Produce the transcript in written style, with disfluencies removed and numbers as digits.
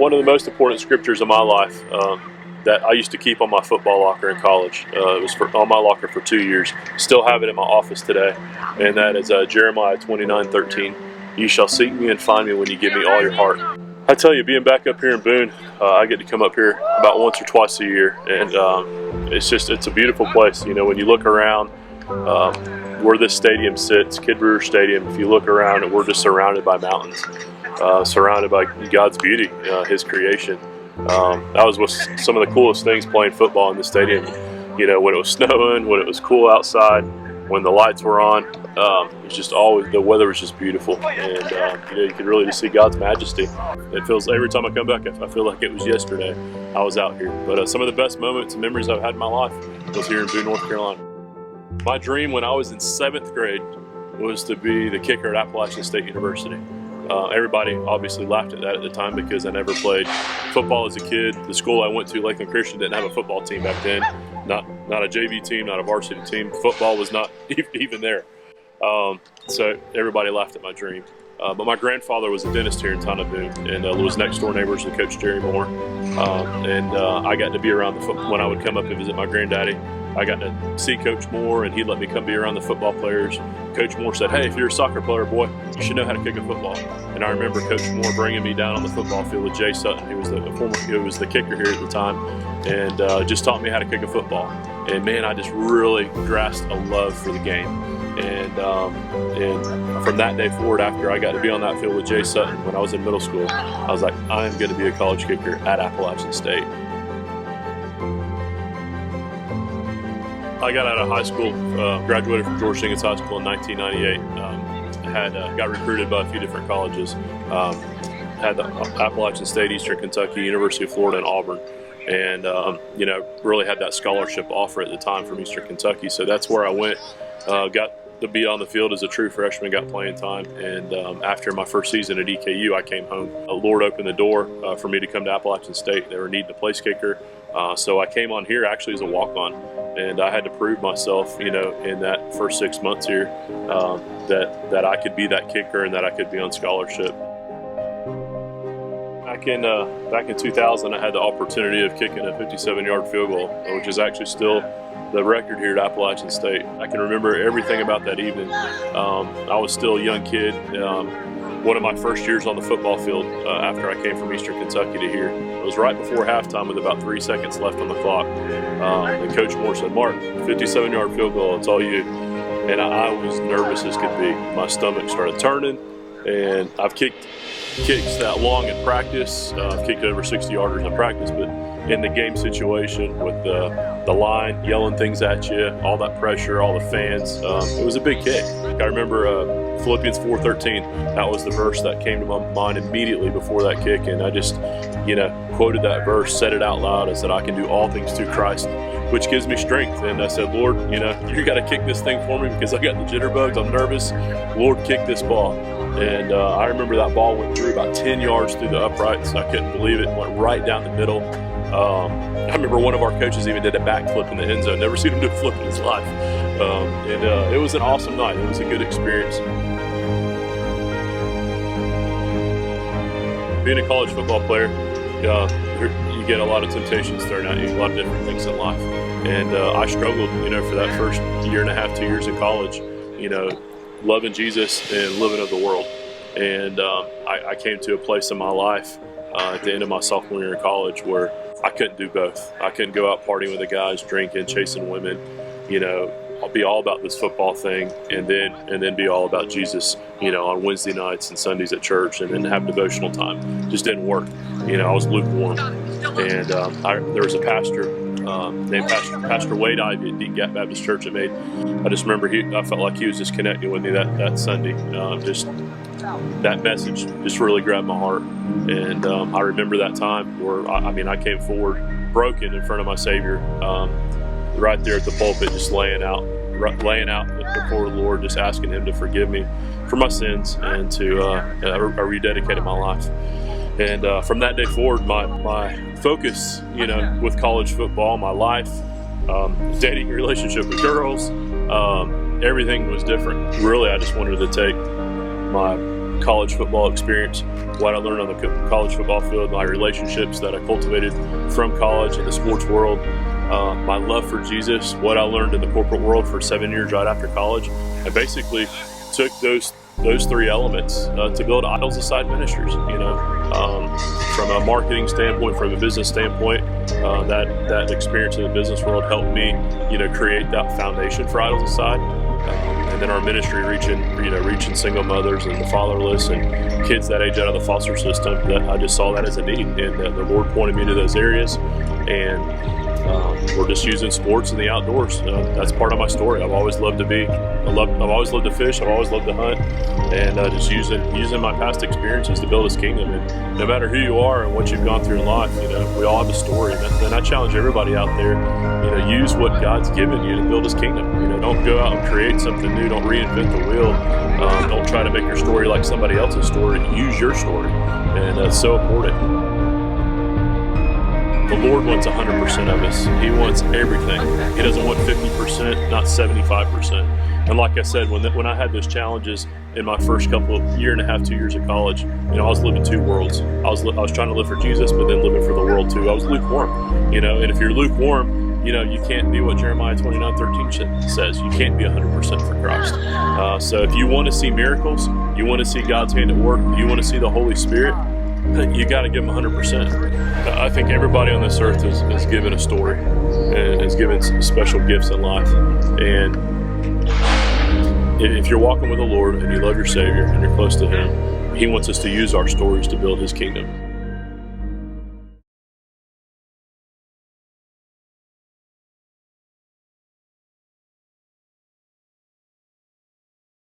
one of the most important scriptures of my life that I used to keep on my football locker in college. It was on my locker for 2 years. Still have it in my office today, and that is Jeremiah 29:13. You shall seek me and find me when you give me all your heart. I tell you, being back up here in Boone, I get to come up here about once or twice a year, and it's a beautiful place. You know, when you look around where this stadium sits, Kid Brewer Stadium, if you look around, we're just surrounded by mountains, surrounded by God's beauty, His creation. That was some of the coolest things, playing football in the stadium. You know, when it was snowing, when it was cool outside, when the lights were on, it was just always, the weather was just beautiful, and you know, you could really just see God's majesty. It feels, every time I come back, I feel like it was yesterday I was out here. But some of the best moments and memories I've had in my life was here in Boone, North Carolina. My dream when I was in 7th grade was to be the kicker at Appalachian State University. Everybody obviously laughed at that at the time because I never played football as a kid. The school I went to, Lakeland Christian, didn't have a football team back then. Not a JV team, not a varsity team. Football was not even there. So everybody laughed at my dream. But my grandfather was a dentist here in town of Boone, and was next door neighbors with Coach Jerry Moore. I got to be around the football when I would come up and visit my granddaddy. I got to see Coach Moore, and he'd let me come be around the football players. Coach Moore said, "Hey, if you're a soccer player, boy, you should know how to kick a football." And I remember Coach Moore bringing me down on the football field with Jay Sutton. He was the kicker here at the time, and just taught me how to kick a football. And man, I just really grasped a love for the game. And from that day forward, after I got to be on that field with Jay Sutton when I was in middle school, I was like, I am going to be a college kicker at Appalachian State. I got out of high school, graduated from George Jenkins High School in 1998. Got recruited by a few different colleges. Had the Appalachian State, Eastern Kentucky, University of Florida, and Auburn. And you know, really had that scholarship offer at the time from Eastern Kentucky. So that's where I went. Got to be on the field as a true freshman, got playing time, and after my first season at EKU, I came home. The Lord opened the door for me to come to Appalachian State. They were needing a place kicker, so I came on here actually as a walk-on, and I had to prove myself, you know, in that first 6 months here, that I could be that kicker and that I could be on scholarship. Back in 2000, I had the opportunity of kicking a 57-yard field goal, which is actually still the record here at Appalachian State. I can remember everything about that evening. I was still a young kid. One of my first years on the football field after I came from Eastern Kentucky to here. It was right before halftime with about 3 seconds left on the clock. And Coach Moore said, "Mark, 57-yard field goal, it's all you." And I was nervous as could be. My stomach started turning, and I've kicked kicks that long in practice. I've kicked over 60-yarders in practice, but in the game situation with the line yelling things at you, all that pressure, all the fans, it was a big kick. I remember Philippians 4:13. That was the verse that came to my mind immediately before that kick, and I just, you know, quoted that verse, said it out loud. I said, "I can do all things through Christ, which gives me strength." And I said, "Lord, you know, you got to kick this thing for me because I got the jitterbugs. I'm nervous. Lord, kick this ball." And I remember that ball went through about 10 yards through the uprights. I couldn't believe it. It went right down the middle. I remember one of our coaches even did a backflip in the end zone. Never seen him do a flip in his life. It was an awesome night. It was a good experience. Being a college football player, you get a lot of temptations thrown at you, a lot of different things in life. And I struggled, you know, for that first year and a half, 2 years in college, you know, loving Jesus and living of the world. And I came to a place in my life at the end of my sophomore year in college where I couldn't do both. I couldn't go out partying with the guys, drinking, chasing women, you know, I'll be all about this football thing and then be all about Jesus, you know, on Wednesday nights and Sundays at church, and then have devotional time. Just didn't work. You know, I was lukewarm. And there was a pastor named Pastor Wade Ivy at Deaton Gap Baptist Church I just remember I felt like he was just connecting with me that Sunday. Just that message just really grabbed my heart. And I remember that time where, I came forward broken in front of my Savior, right there at the pulpit, just laying out before the Lord, just asking Him to forgive me for my sins and to I rededicated my life. And from that day forward, my focus, you know, with college football, my life, dating, relationship with girls, everything was different. Really, I just wanted to take college football experience, what I learned on the college football field, my relationships that I cultivated from college in the sports world, my love for Jesus, what I learned in the corporate world for 7 years right after college, and basically took those three elements to build Idols Aside Ministries. From a marketing standpoint, from a business standpoint, that experience in the business world helped me, create that foundation for Idols Aside. And then our ministry reaching single mothers and the fatherless and kids that age out of the foster system. That I just saw that as a need, and the Lord pointed me to those areas. And we're just using sports and the outdoors. That's part of my story. I've always loved to fish. I've always loved to hunt, and just using my past experiences to build His kingdom. And no matter who you are and what you've gone through in life, we all have a story. And I challenge everybody out there, use what God's given you to build His kingdom. Don't go out and create something new. Don't reinvent the wheel. Don't try to make your story like somebody else's story. Use your story, and that's so important. The Lord wants 100% of us. He wants everything. He doesn't want 50%, not 75%. And like I said, when I had those challenges in my first year and a half, 2 years of college, I was living two worlds. I was trying to live for Jesus, but then living for the world too. I was lukewarm, and if you're lukewarm, you can't be what Jeremiah 29:13 says. You can't be 100% for Christ. So if you want to see miracles, you want to see God's hand at work, you want to see the Holy Spirit, you got to give them 100%. I think everybody on this earth is given a story and is given special gifts in life. And if you're walking with the Lord and you love your Savior and you're close to Him, He wants us to use our stories to build His kingdom.